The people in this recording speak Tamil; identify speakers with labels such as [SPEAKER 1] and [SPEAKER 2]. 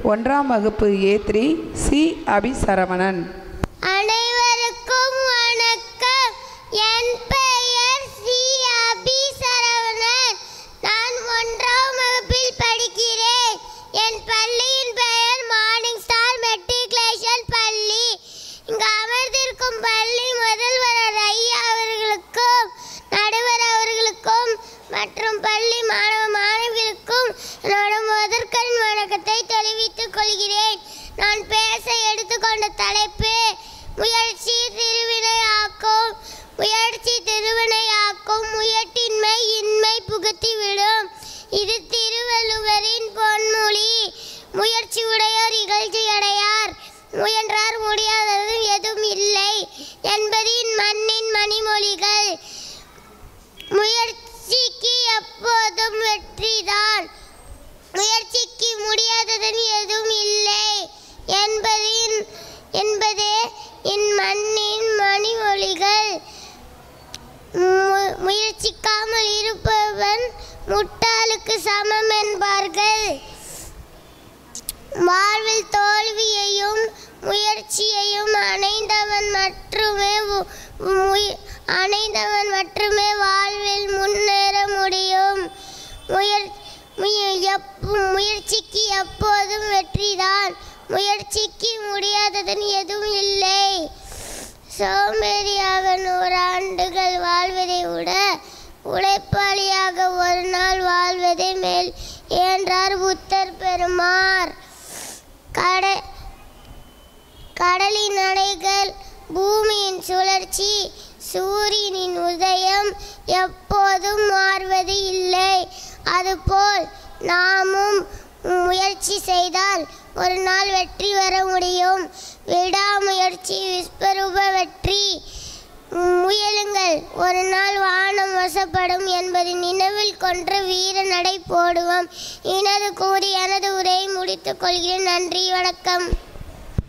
[SPEAKER 1] 1ஆம் வகுப்பு A3 சி அபிசரவணன்.
[SPEAKER 2] அனைவருக்கும் வணக்கம். என் பெயர் சி அபிசரவணன். நான் 1ஆம் வகுப்பில் படிக்கிறேன். என் பள்ளியின் பெயர் மார்னிங் ஸ்டார் மெட்ரிகுலேஷன் பள்ளி. இங்கு அமர்ந்திருக்கும் பள்ளி முதல்வர் ஐயா அவர்களுக்கும் நடுவர் அவர்களுக்கும் மற்றும் பள்ளி மாணவ மாணவிகளுக்கும் என்னோட முதற்கண் வணக்கத்தை தெரிவித்துக் கொள்கிறேன். நான் பேச எடுத்துக்கொண்ட தலைப்பு முயற்சி திருவினையாக்கும். முயற்சி திருவினையாக்கும், முயற்றின்மை இன்மை புகுத்திவிடும். இது திருவள்ளுவரின் பொன்மொழி. முயற்சி உடையோர் இகழ்ச்சி அடையார், முயன்றார் முடியாதது எதுவும் இல்லை என்பதின் மண்ணின் மணிமொழிகள். முயற்சிக்கு எப்போதும் வெற்றிதான், முயற்சிக்கு முடியாதது எதுவும் இல்லை என்பதே என் மண்ணின் மணிமொழிகள். முயற்சிக்காமல் இருப்பவன் முட்டாளுக்கு சமம் என்பார்கள். வாழ்வில் தோல்வியையும் முயற்சியையும் அணைந்தவன் மட்டுமே வாழ்வில் முன்னேற முடியும். முயற்சிக்கு எப்போதும் வெற்றிதான், முயற்சிக்கு முடியாதது எதுவும் இல்லை. சோம்பேறியாக 100 ஆண்டுகள் வாழ்வதை விட உழைப்பாளியாக ஒரு நாள் வாழ்வதே மேல் என்றார் புத்தர் பெருமார். கடலின் அலைகள், பூமியின் சுழற்சி, சூரியனின் உதயம் எப்போதும் மாறுவது இல்லை. அதுபோல் நாமும் முயற்சி செய்தால் ஒரு நாள் வெற்றி பெற முடியும். விடாமுயற்சி விஸ்வரூப வெற்றி. முயலுங்கள், ஒரு நாள் வானம் வசப்படும் என்பதை நினைவில் கொண்டு வீர நடை போடுவோம். எனது கூறி எனது உரையை முடித்துக் கொள்கிறேன். நன்றி, வணக்கம்.